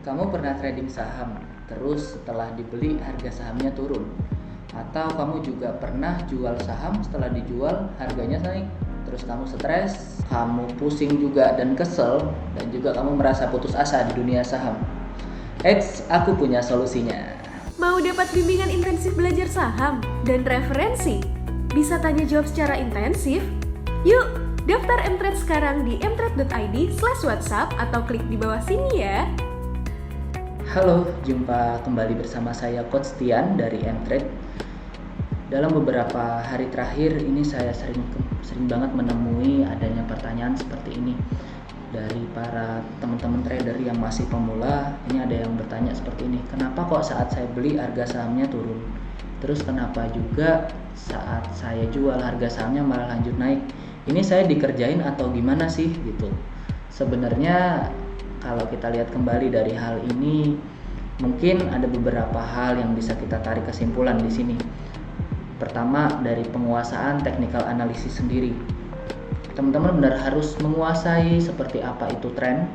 Kamu pernah trading saham, terus setelah dibeli harga sahamnya turun. Atau kamu juga pernah jual saham, setelah dijual harganya naik. Terus kamu stres, kamu pusing juga dan kesel, dan juga kamu merasa putus asa di dunia saham. Eits, aku punya solusinya. Mau dapat bimbingan intensif belajar saham dan referensi? Bisa tanya jawab secara intensif? Yuk, daftar Mtrade sekarang di mtrade.id/whatsapp atau klik di bawah sini ya. Halo, jumpa kembali bersama saya Coach Tian dari Mtrade. Dalam beberapa hari terakhir ini saya sering banget menemui adanya pertanyaan seperti ini dari para teman-teman trader yang masih pemula. Ini ada yang bertanya seperti ini, kenapa kok saat saya beli harga sahamnya turun? Terus kenapa juga saat saya jual harga sahamnya malah lanjut naik? Ini saya dikerjain atau gimana sih gitu? Sebenarnya kalau kita lihat kembali dari hal ini, mungkin ada beberapa hal yang bisa kita tarik kesimpulan di sini. Pertama, dari penguasaan technical analysis sendiri. Teman-teman benar harus menguasai seperti apa itu trend,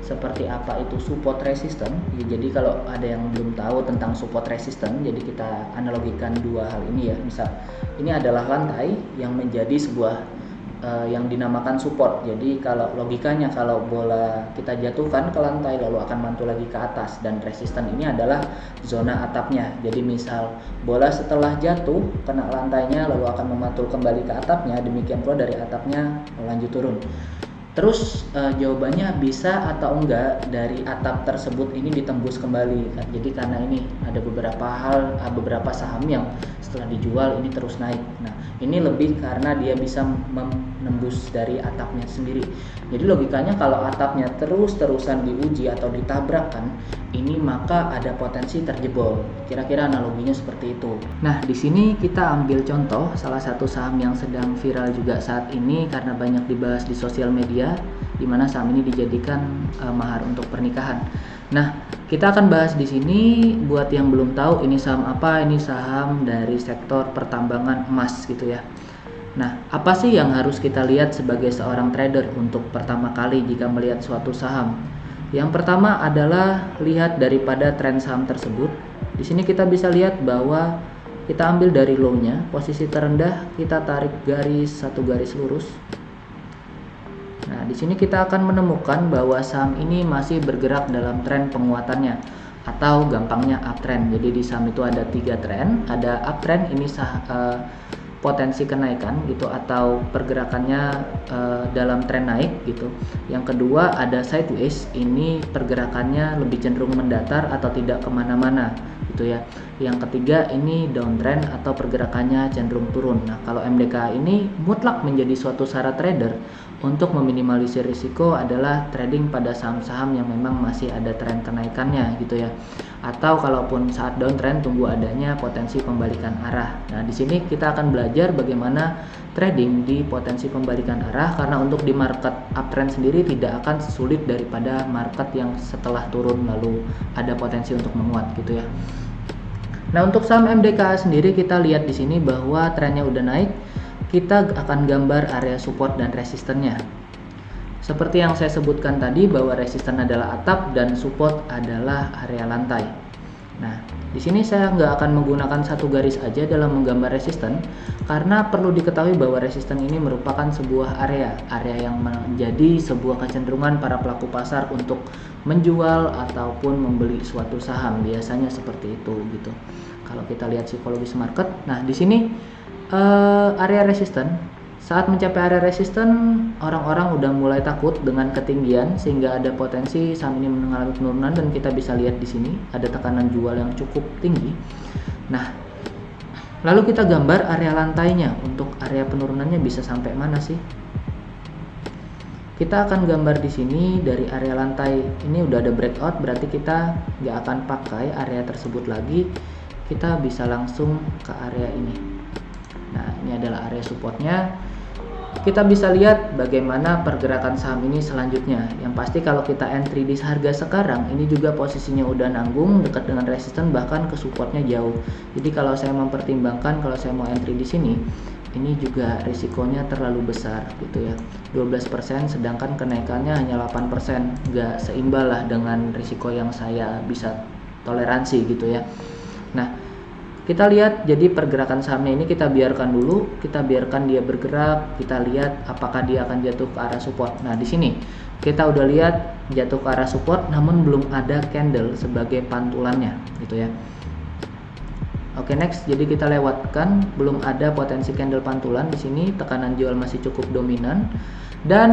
seperti apa itu support resistance. Jadi kalau ada yang belum tahu tentang support resistance, jadi kita analogikan dua hal ini ya. Misal, ini adalah lantai yang menjadi sebuah yang dinamakan support. Jadi kalau logikanya, kalau bola kita jatuhkan ke lantai lalu akan mantul lagi ke atas, dan resisten ini adalah zona atapnya. Jadi misal bola setelah jatuh kena lantainya lalu akan memantul kembali ke atapnya, demikian pula dari atapnya lanjut turun. Terus jawabannya bisa atau enggak dari atap tersebut ini ditembus kembali. Jadi karena ini ada beberapa saham yang setelah dijual ini terus naik. Nah, ini lebih karena dia bisa menembus dari atapnya sendiri. Jadi logikanya kalau atapnya terus-terusan diuji atau ditabrakkan, ini maka ada potensi terjebol. Kira-kira analoginya seperti itu. Nah, di sini kita ambil contoh salah satu saham yang sedang viral juga saat ini karena banyak dibahas di sosial media, di mana saham ini dijadikan mahar untuk pernikahan. Nah, kita akan bahas di sini. Buat yang belum tahu ini saham apa, ini saham dari sektor pertambangan emas gitu ya. Nah, apa sih yang harus kita lihat sebagai seorang trader untuk pertama kali jika melihat suatu saham? Yang pertama adalah lihat daripada tren saham tersebut. Di sini kita bisa lihat bahwa kita ambil dari low-nya, posisi terendah, kita tarik satu garis lurus. Nah, di sini kita akan menemukan bahwa saham ini masih bergerak dalam tren penguatannya atau gampangnya uptrend. Jadi di saham itu ada 3 tren, ada uptrend ini potensi kenaikan gitu atau pergerakannya dalam tren naik gitu. Yang kedua ada sideways, ini pergerakannya lebih cenderung mendatar atau tidak kemana-mana gitu ya. Yang ketiga ini downtrend atau pergerakannya cenderung turun. Nah, kalau MDK ini mutlak menjadi suatu syarat trader untuk meminimalisir risiko adalah trading pada saham-saham yang memang masih ada tren kenaikannya gitu ya. Atau kalaupun saat downtrend tunggu adanya potensi pembalikan arah. Nah, di sini kita akan belajar bagaimana trading di potensi pembalikan arah, karena untuk di market uptrend sendiri tidak akan sesulit daripada market yang setelah turun lalu ada potensi untuk menguat gitu ya. Nah, untuk saham MDKA sendiri kita lihat di sini bahwa trennya udah naik. Kita akan gambar area support dan resistennya. Seperti yang saya sebutkan tadi bahwa resisten adalah atap dan support area lantai. Nah, di sini saya nggak akan menggunakan satu garis aja dalam menggambar resisten, karena perlu diketahui bahwa resisten ini merupakan sebuah area yang menjadi sebuah kecenderungan para pelaku pasar untuk menjual ataupun membeli suatu saham, biasanya seperti itu gitu. Kalau kita lihat psikologis market, nah di sini area resisten. Saat mencapai area resisten, orang-orang udah mulai takut dengan ketinggian sehingga ada potensi saham ini mengalami penurunan, dan kita bisa lihat di sini ada tekanan jual yang cukup tinggi. Nah, lalu kita gambar area lantainya, untuk area penurunannya bisa sampai mana sih? Kita akan gambar di sini dari area lantai ini udah ada breakout, berarti kita nggak akan pakai area tersebut lagi. Kita bisa langsung ke area ini. Nah, ini adalah area supportnya. Kita bisa lihat bagaimana pergerakan saham ini selanjutnya. Yang pasti kalau kita entry di harga sekarang, ini juga posisinya udah nanggung dekat dengan resisten, bahkan ke supportnya jauh. Jadi kalau saya mempertimbangkan, kalau saya mau entry di sini, ini juga risikonya terlalu besar gitu ya, 12%, sedangkan kenaikannya hanya 8%, nggak seimbang lah dengan risiko yang saya bisa toleransi gitu ya. Nah, kita lihat jadi pergerakan sahamnya ini kita biarkan dulu, kita biarkan dia bergerak, kita lihat apakah dia akan jatuh ke arah support. Nah, di sini kita udah lihat jatuh ke arah support namun belum ada candle sebagai pantulannya gitu ya. Oke, next, jadi kita lewatkan, belum ada potensi candle pantulan di sini, tekanan jual masih cukup dominan, dan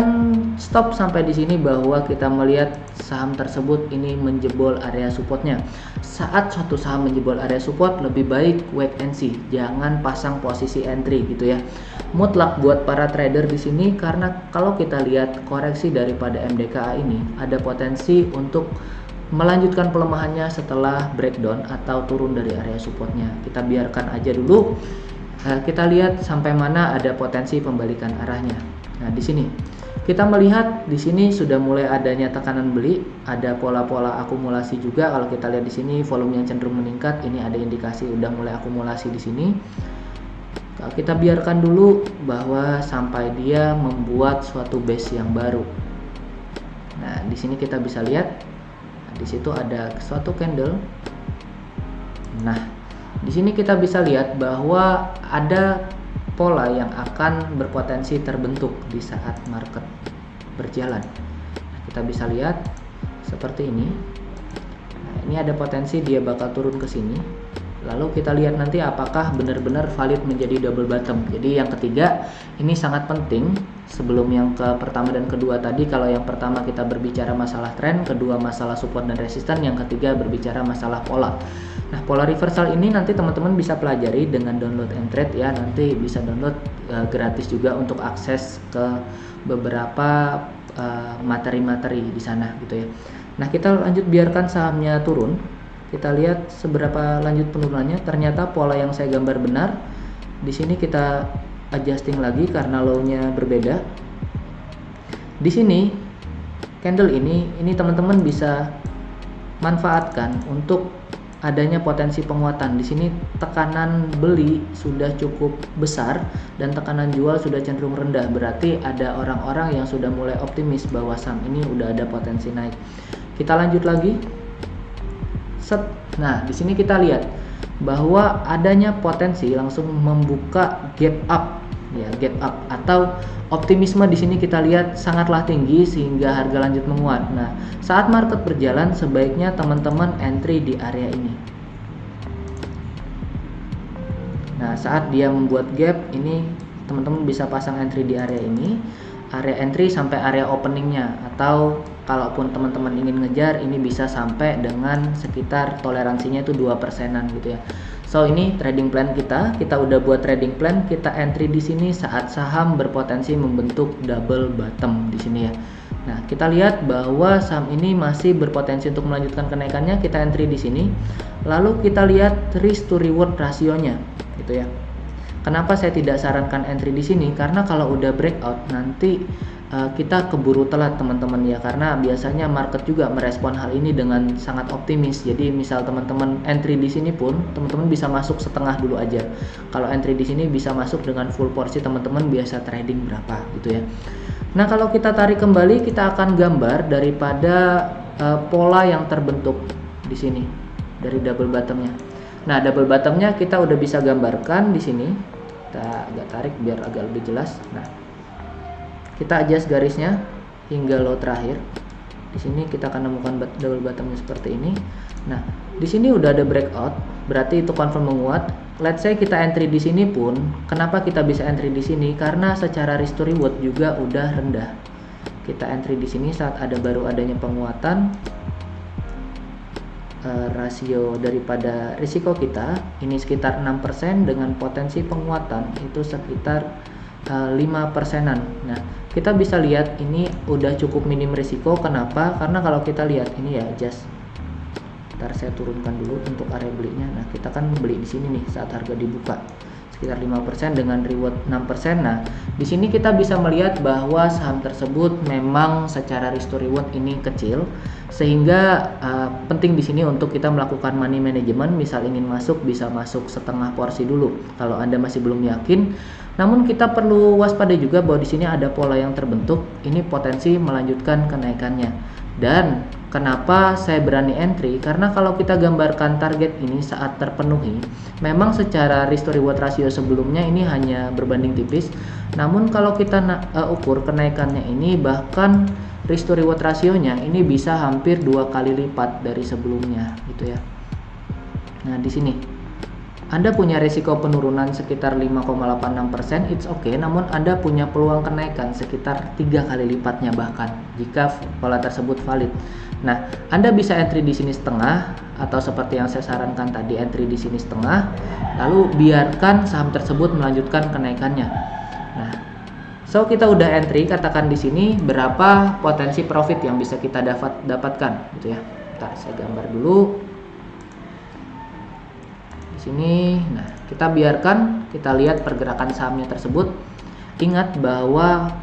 stop sampai di sini bahwa kita melihat saham tersebut ini menjebol area supportnya. Saat suatu saham menjebol area support, lebih baik wait and see, jangan pasang posisi entry gitu ya. Mutlak buat para trader di sini, karena kalau kita lihat koreksi daripada MDKA ini ada potensi untuk melanjutkan pelemahannya setelah breakdown atau turun dari area supportnya. Kita biarkan aja dulu. Kita lihat sampai mana ada potensi pembalikan arahnya. Nah, di sini kita melihat di sini sudah mulai adanya tekanan beli, ada pola-pola akumulasi juga. Kalau kita lihat di sini volume yang cenderung meningkat, ini ada indikasi udah mulai akumulasi di sini. Kita biarkan dulu bahwa sampai dia membuat suatu base yang baru. Nah, di sini kita bisa lihat di situ ada suatu candle. Nah, di sini kita bisa lihat bahwa ada pola yang akan berpotensi terbentuk di saat market berjalan. Nah, kita bisa lihat seperti ini. Nah, ini ada potensi dia bakal turun ke sini. Lalu kita lihat nanti apakah benar-benar valid menjadi double bottom. Jadi yang ketiga ini sangat penting sebelum yang ke pertama dan kedua tadi. Kalau yang pertama kita berbicara masalah tren, kedua masalah support dan resisten, yang ketiga berbicara masalah pola. Nah, pola reversal ini nanti teman-teman bisa pelajari dengan download Mtrade ya. Nanti bisa download gratis juga untuk akses ke beberapa materi-materi di sana gitu ya. Nah, kita lanjut biarkan sahamnya turun. Kita lihat seberapa lanjut penurunannya. Ternyata pola yang saya gambar benar. Di sini kita adjusting lagi karena low-nya berbeda. Di sini candle ini teman-teman bisa manfaatkan untuk adanya potensi penguatan. Di sini tekanan beli sudah cukup besar dan tekanan jual sudah cenderung rendah. Berarti ada orang-orang yang sudah mulai optimis bahwa saham ini udah ada potensi naik. Kita lanjut lagi. Nah, di sini kita lihat bahwa adanya potensi langsung membuka gap up, ya, gap up atau optimisme di sini kita lihat sangatlah tinggi sehingga harga lanjut menguat. Nah, saat market berjalan sebaiknya teman-teman entry di area ini. Nah, saat dia membuat gap ini teman-teman bisa pasang entry di area ini. Area entry sampai area openingnya, atau kalaupun teman-teman ingin ngejar ini bisa sampai dengan sekitar toleransinya itu 2%-an gitu ya. So, ini trading plan kita udah buat trading plan, kita entry di sini saat saham berpotensi membentuk double bottom di sini ya. Nah, kita lihat bahwa saham ini masih berpotensi untuk melanjutkan kenaikannya, kita entry di sini. Lalu kita lihat risk to reward rasionya gitu ya. Kenapa saya tidak sarankan entry di sini? Karena kalau udah breakout nanti kita keburu telat teman-teman ya, karena biasanya market juga merespon hal ini dengan sangat optimis. Jadi misal teman-teman entry di sini pun teman-teman bisa masuk setengah dulu aja. Kalau entry di sini bisa masuk dengan full porsi, teman-teman biasa trading berapa gitu ya. Nah, kalau kita tarik kembali kita akan gambar daripada pola yang terbentuk di sini dari double bottomnya. Nah, double bottomnya kita udah bisa gambarkan di sini. Kita agak tarik biar agak lebih jelas. Nah, kita adjust garisnya hingga low terakhir. Di sini kita akan nemukan double bottomnya seperti ini. Nah, di sini udah ada breakout, berarti itu confirm menguat. Let's say kita entry di sini pun, kenapa kita bisa entry di sini? Karena secara risk to reward juga udah rendah. Kita entry di sini saat baru adanya penguatan. Rasio daripada risiko kita ini sekitar 6% dengan potensi penguatan itu sekitar 5%-an. Nah, kita bisa lihat ini udah cukup minim risiko. Kenapa? Karena kalau kita lihat ini ya, just ntar saya turunkan dulu untuk area belinya. Nah, kita kan beli di sini nih saat harga dibuka sekitar 5% dengan reward 6%. Nah, di sini kita bisa melihat bahwa saham tersebut memang secara risk to reward ini kecil sehingga penting di sini untuk kita melakukan money management. Misal ingin masuk, bisa masuk setengah porsi dulu kalau Anda masih belum yakin. Namun kita perlu waspada juga bahwa di sini ada pola yang terbentuk, ini potensi melanjutkan kenaikannya. Dan kenapa saya berani entry? Karena kalau kita gambarkan target ini saat terpenuhi, memang secara risk to reward ratio sebelumnya ini hanya berbanding tipis. Namun kalau kita ukur kenaikannya ini, bahkan risk to reward rasionya ini bisa hampir 2 kali lipat dari sebelumnya gitu ya. Nah, di sini Anda punya risiko penurunan sekitar 5,86%, it's okay, namun Anda punya peluang kenaikan sekitar 3 kali lipatnya bahkan jika pola tersebut valid. Nah, Anda bisa entry di sini setengah, atau seperti yang saya sarankan tadi, entry di sini setengah, lalu biarkan saham tersebut melanjutkan kenaikannya. Nah, so kita udah entry, katakan di sini berapa potensi profit yang bisa kita dapatkan gitu ya. Bentar, saya gambar dulu sini. Nah, kita biarkan kita lihat pergerakan sahamnya tersebut. Ingat bahwa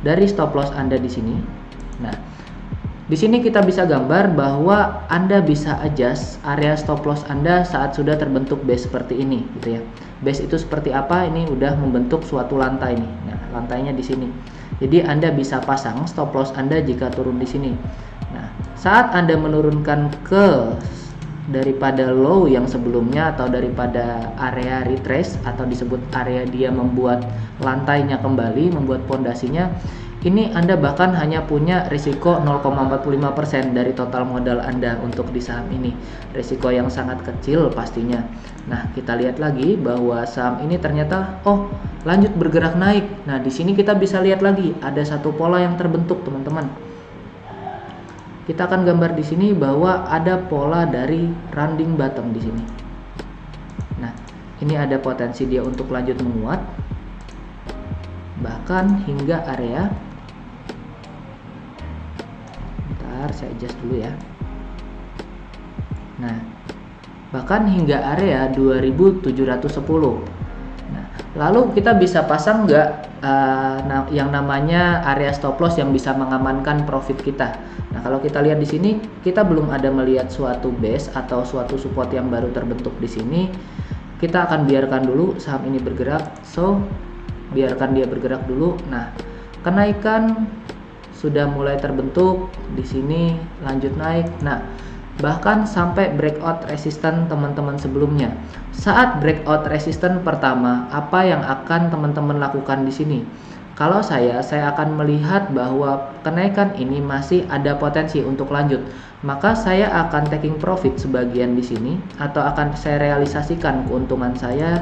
dari stop loss Anda di sini. Nah, di sini kita bisa gambar bahwa Anda bisa adjust area stop loss Anda saat sudah terbentuk base seperti ini gitu ya. Base itu seperti apa? Ini udah membentuk suatu lantai nih. Nah, lantainya di sini. Jadi Anda bisa pasang stop loss Anda jika turun di sini. Nah, saat Anda menurunkan ke daripada low yang sebelumnya atau daripada area retrace atau disebut area dia membuat lantainya kembali, membuat pondasinya, ini Anda bahkan hanya punya risiko 0,45% dari total modal Anda untuk di saham ini. Risiko yang sangat kecil pastinya. Nah, kita lihat lagi bahwa saham ini ternyata lanjut bergerak naik. Nah, di sini kita bisa lihat lagi ada satu pola yang terbentuk, teman-teman. Kita akan gambar di sini bahwa ada pola dari rounding bottom di sini. Nah, ini ada potensi dia untuk lanjut menguat, bahkan hingga area. Bentar, saya adjust dulu ya. Nah, bahkan hingga area 2710. Nah, lalu kita bisa pasang nggak yang namanya area stop loss yang bisa mengamankan profit kita. Nah, kalau kita lihat di sini, kita belum ada melihat suatu base atau suatu support yang baru terbentuk di sini. Kita akan biarkan dulu saham ini bergerak. So, biarkan dia bergerak dulu. Nah, kenaikan sudah mulai terbentuk di sini, lanjut naik. Nah, bahkan sampai breakout resistance teman-teman sebelumnya. Saat breakout resistance pertama, apa yang akan teman-teman lakukan di sini? Kalau saya akan melihat bahwa kenaikan ini masih ada potensi untuk lanjut, maka saya akan taking profit sebagian di sini, atau akan saya realisasikan keuntungan saya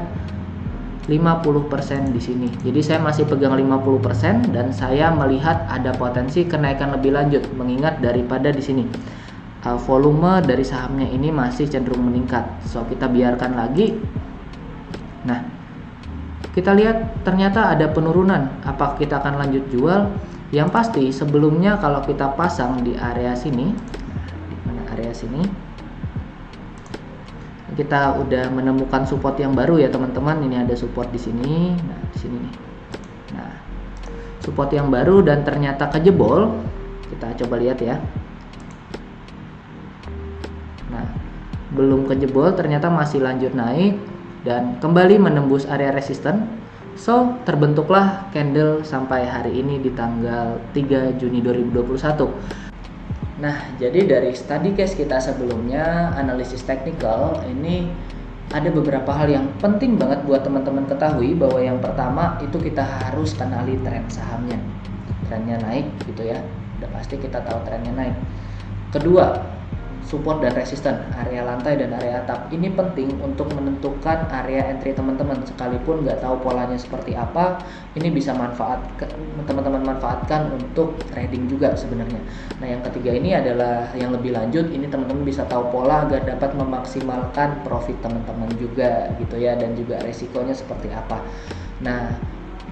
50% di sini. Jadi saya masih pegang 50% dan saya melihat ada potensi kenaikan lebih lanjut, mengingat daripada di sini volume dari sahamnya ini masih cenderung meningkat. So, kita biarkan lagi. Nah, kita lihat ternyata ada penurunan. Apakah kita akan lanjut jual? Yang pasti sebelumnya kalau kita pasang di area sini, mana area sini, kita udah menemukan support yang baru ya teman-teman. Ini ada support di sini. Nah, di sini nih. Nah, support yang baru dan ternyata kejebol. Kita coba lihat ya. Nah, belum kejebol, ternyata masih lanjut naik dan kembali menembus area resisten. So, terbentuklah candle sampai hari ini di tanggal 3 Juni 2021. Nah, jadi dari study case kita sebelumnya, analisis teknikal, ini ada beberapa hal yang penting banget buat teman-teman ketahui, bahwa yang pertama itu kita harus kenali tren sahamnya. Trennya naik gitu ya, udah pasti kita tahu trennya naik. Kedua, support dan resisten, area lantai dan area atap. Ini penting untuk menentukan area entry teman-teman. Sekalipun nggak tahu polanya seperti apa, ini bisa teman-teman manfaatkan untuk trading juga sebenarnya. Nah, yang ketiga ini adalah yang lebih lanjut. Ini teman-teman bisa tahu pola agar dapat memaksimalkan profit teman-teman juga gitu ya, dan juga resikonya seperti apa. Nah,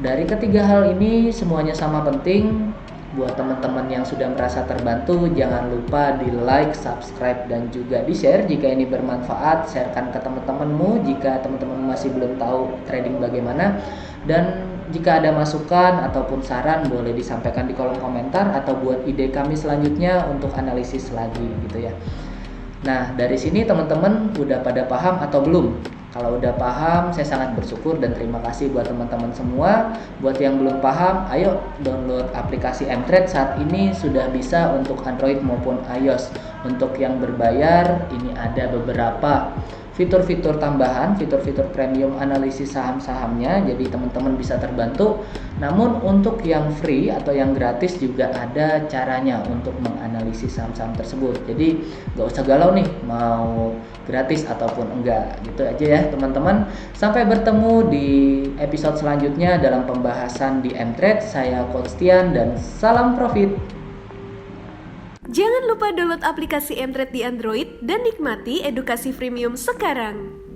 dari ketiga hal ini semuanya sama penting. Buat teman-teman yang sudah merasa terbantu, jangan lupa di like, subscribe, dan juga di share jika ini bermanfaat. Sharekan ke teman-temanmu jika teman-teman masih belum tahu trading bagaimana. Dan jika ada masukan ataupun saran boleh disampaikan di kolom komentar atau buat ide kami selanjutnya untuk analisis lagi gitu ya. Nah, dari sini teman-teman udah pada paham atau belum? Kalau udah paham, saya sangat bersyukur dan terima kasih buat teman-teman semua. Buat yang belum paham, ayo download aplikasi Mtrade. Saat ini sudah bisa untuk Android maupun iOS. Untuk yang berbayar, ini ada beberapa fitur-fitur tambahan, fitur-fitur premium analisis saham-sahamnya, jadi teman-teman bisa terbantu. Namun untuk yang free atau yang gratis juga ada caranya untuk menganalisis saham-saham tersebut. Jadi gak usah galau nih mau gratis ataupun enggak, gitu aja ya teman-teman. Sampai bertemu di episode selanjutnya dalam pembahasan di Mtrade. Saya Coach Tian dan salam profit. Jangan lupa download aplikasi Mtrade di Android dan nikmati edukasi freemium sekarang.